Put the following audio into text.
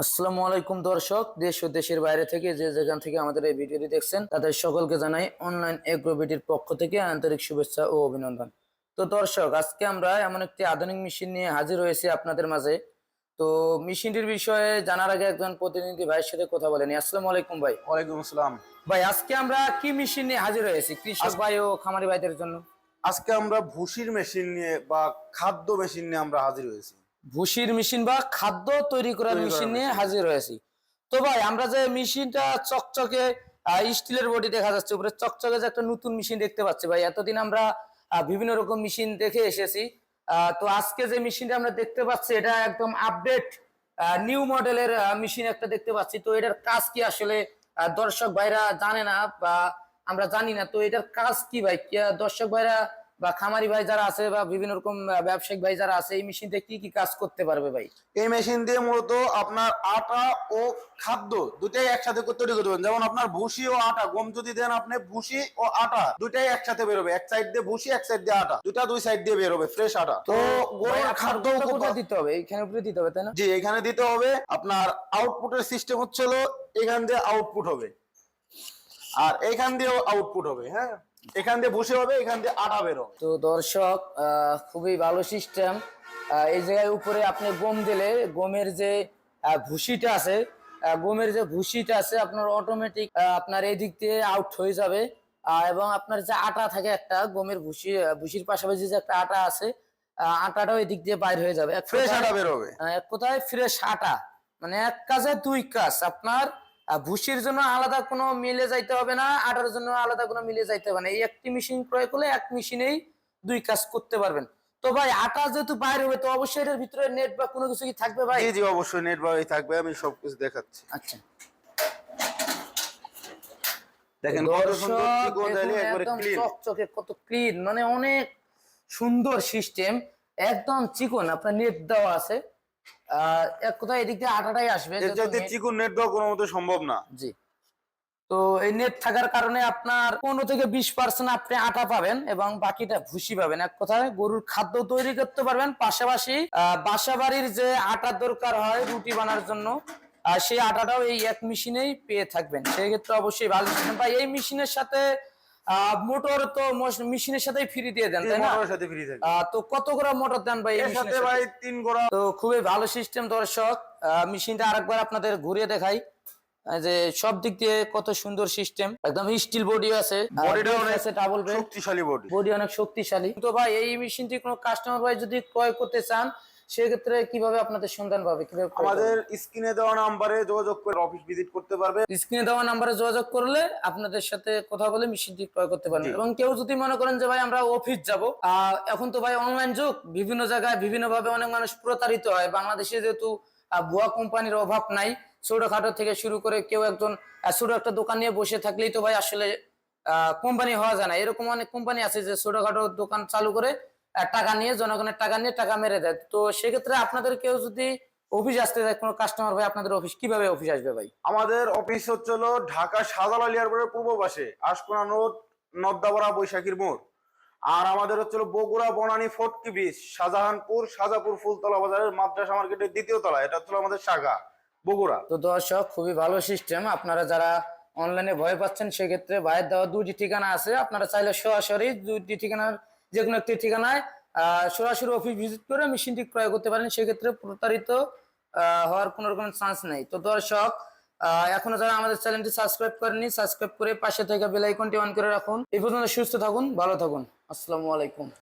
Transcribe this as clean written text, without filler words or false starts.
আসসালামু আলাইকুম দর্শক, দেশ ও দেশের বাইরে থেকে যে যেখান থেকে আমাদের এই ভিডিওটি দেখছেন তাদের সকলকে জানাই অনলাইন এগ্রোবিটির পক্ষ থেকে আন্তরিক শুভেচ্ছা ও অভিনন্দন। তো দর্শক, আজকে আমরা এমন একটি আধুনিক মেশিন নিয়ে হাজির হয়েছি আপনাদের মাঝে। তো মেশিনটির বিষয়ে জানার আগে একজন প্রতিনিধি ভাইয়ের সাথে কথা বলেনি। আসসালামু আলাইকুম ভাই। ওয়ালাইকুম আসসালাম। ভাই, আজকে আমরা কি মেশিন নিয়ে হাজির হয়েছি কৃষক ভাই ও খামারি ভাইদের জন্য? আজকে আমরা ভুসির মেশিন নিয়ে বা খাদ্য মেশিন নিয়ে আমরা হাজির হয়েছি। ভুসির মেশিন বা খাদ্য তৈরি করার মেশিন নিয়ে হাজির হয়েছি। তো ভাই, আমরা যে মেশিনটা চকচকে স্টিলের বডি দেখা যাচ্ছে, উপরে চকচকে যে একটা নতুন মেশিন দেখতে পাচ্ছি ভাই। এতদিন আমরা বিভিন্ন রকম মেশিন দেখে এসেছি, তো আজকে যে মেশিনটা আমরা দেখতে পাচ্ছি এটা একদম আপডেট নিউ মডেলের মেশিন একটা দেখতে পাচ্ছি। তো এটার কাজ কি আসলে দর্শক ভাইরা জানে না বা আমরা জানি না। তো এটার কাজ কি ভাই? দর্শক ভাইরা বা খামারি ভাই যারা আছে বা বিভিন্ন রকম ব্যবসায়িক ভাই যারা আছে এই মেশিন দিয়ে কি কি কাজ করতে পারবে ভাই? এই মেশিন দিয়ে মূলত আপনার আটা ও খাদ্য দুটাই একসাথে তৈরি করতে পারবেন। যেমন আপনার ভুসি ও আটা, গম যদি দেন আপনি ভুসি ও আটা দুটাই একসাথে বেরোবে। এক সাইড দিয়ে ভুসি, এক সাইড দিয়ে আটা, দুই সাইড দিয়ে বেরোবে ফ্রেশ আটা। তো গরুর খাদ্য কোথায় দিতে হবে? এইখানে উপরে দিতে হবে তাই না? জি, এখানে দিতে হবে। আপনার আউটপুটের সিস্টেম হচ্ছে হলো এখান দিয়ে আউটপুট হবে আর এখান দিয়েও আউটপুট হবে। হ্যাঁ, এখান দিয়ে ভুসি হবে, এখান দিয়ে আটা বেরোবে। তো দর্শক, খুবই ভালো সিস্টেম। এই জায়গায় উপরে আপনি গম দিলে গমের যে ভুসিটা আছে, আপনার অটোমেটিক আপনার এই দিক দিয়ে আউট হয়ে যাবে। এবং আপনার যে আটা থাকে একটা গমের ভুসির পাশাপাশি যে একটা আটা আছে, আটাটাও এই দিক দিয়ে বাইর হয়ে যাবে। ফ্রেশ আটা বেরোবে। এক কথায় ফ্রেশ আটা, মানে এক কাজে দুই কাজ। আপনার ভুসির জন্য আলাদা কোনো মিলে যাইতে হবে না, আটার জন্য আলাদা কোনো মিলে যাইতে হবে না। এই একটি মেশিন প্রয়োগ করলে এক মেশিনেই দুই কাজ করতে পারবেন। তো ভাই, আটা যেহেতু বাইরে হবে তো অবশ্যই এর ভিতরে নেট বা কোনো কিছু কি থাকবে ভাই? জি জি, অবশ্যই নেট বাই থাকবে। আমি সবকিছু দেখাচ্ছি। আচ্ছা, দেখেন কত সুন্দর চিকন ডালি, একবারে ক্লিন, চকচকে কত ক্লিন, মানে অনেক সুন্দর সিস্টেম। একদম চিকন, আপনার নেট দেওয়া আছে। এক কথায় এদিক দিয়ে আটাটাই আসবে। এর চাইতে চিকন নেট দেওয়া কোনো মতে সম্ভব না। জি। তো এই নেট থাকার কারণে আপনার 15 থেকে 20% আপনি আটা পাবেন এবং বাকিটা ভুসি পাবেন। এক কথায় গরুর খাদ্য তৈরি করতে পারবেন, পাশাপাশি বাসা বাড়ির যে আটার দরকার হয় রুটি বানার জন্য, সেই আটাটাও এই এক মেশিনেই পেয়ে থাকবেন। সেই ক্ষেত্রে অবশ্যই ভালো সিস্টেম ভাই। এই মেশিনের সাথে মোটর তো মেশিনের সাথেই ফ্রি দিয়ে দেন তাই না? মোটরের সাথে ফ্রি থাকে। তো কত করে মোটর দেন ভাই? এর সাথে ভাই 3 গোড়া। তো খুবই ভালো সিস্টেম দর্শক। মেশিনটা আরেকবার আপনাদের ঘুরিয়ে দেখাই যে সব দিক দিয়ে কত সুন্দর সিস্টেম। একদম স্টিল বডি আছে, বডিটা অনেক ডাবল শক্তিশালী বডি অনেক শক্তিশালী। তো ভাই, এই মেশিনটি কোনো কাস্টমার ভাই যদি ক্রয় করতে চান সেক্ষেত্রে কিভাবে আপনাদের সন্ধান পাবে? কিভাবে? আমাদের স্ক্রিনে দেওয়া নম্বরে যোগাযোগ করে অফিস ভিজিট করতে পারবে। স্ক্রিনে দেওয়া নাম্বারে যোগাযোগ করলে আপনাদের সাথে কথা বলে মেশিনটি ক্রয় করতে পারবেন। এবং কেউ যদি মনে করেন যে ভাই আমরা অফিস যাব, এখন তো ভাই অনলাইন যুগ, বিভিন্ন জায়গায় বিভিন্ন ভাবে অনেক মানুষ প্রতারিত হয়। বাংলাদেশে যেহেতু ভুয়া কোম্পানির অভাব নাই, ছোটখাটো থেকে শুরু করে কেউ একজন ছোট একটা দোকান নিয়ে বসে থাকলেই তো ভাই আসলে কোম্পানি হওয়া যায় না। এরকম অনেক কোম্পানি আছে যে ছোটখাটো দোকান চালু করে টাকা নিয়ে, জনগণের টাকা নিয়ে টাকা মেরে দেয়। তো সেক্ষেত্রে আপনাদের কেউ যদি অফিস আসতে যায়, কোনো কাস্টমার ভাই, আপনাদের অফিস কিভাবে অফিস আসবে ভাই? আমাদের অফিস হচ্ছে হলো ঢাকা শাহজালাল এয়ারপোর্টের পূর্ব পাশে, আশকোনা রোড, নদ্দাপাড়া, বৈশাখীর মোড়। আর আমাদের হচ্ছে হলো বগুড়া বনানী ফটকি ব্রিজ, শাহজাহানপুর শাহজাপুর ফুলতলা বাজারের মাদ্রাসা মার্কেটের 2য় তলা। এটা হচ্ছে আমাদের শাখা বগুড়া। তো দর্শক, খুবই ভালো সিস্টেম। আপনারা যারা অনলাইনে ভয় পাচ্ছেন সেক্ষেত্রে ভাইয়ের দেওয়া 2টি ঠিকানা আছে। আপনারা চাইলে সরাসরি 2টি ঠিকানার যে কোনো একটি ঠিকানায় সরাসরি অফিস ভিজিট করে মেশিনটি ক্রয় করতে পারেন। সেক্ষেত্রে প্রতারিত হওয়ার কোনো রকম চান্স নেই। তো দর্শক, এখনো যারা আমাদের চ্যানেলটি সাবস্ক্রাইব করেননি, সাবস্ক্রাইব করে পাশে থেকে বেল আইকনটি অন করে রাখুন। এই পর্যন্ত সুস্থ থাকুন, ভালো থাকুন। আসসালামু আলাইকুম।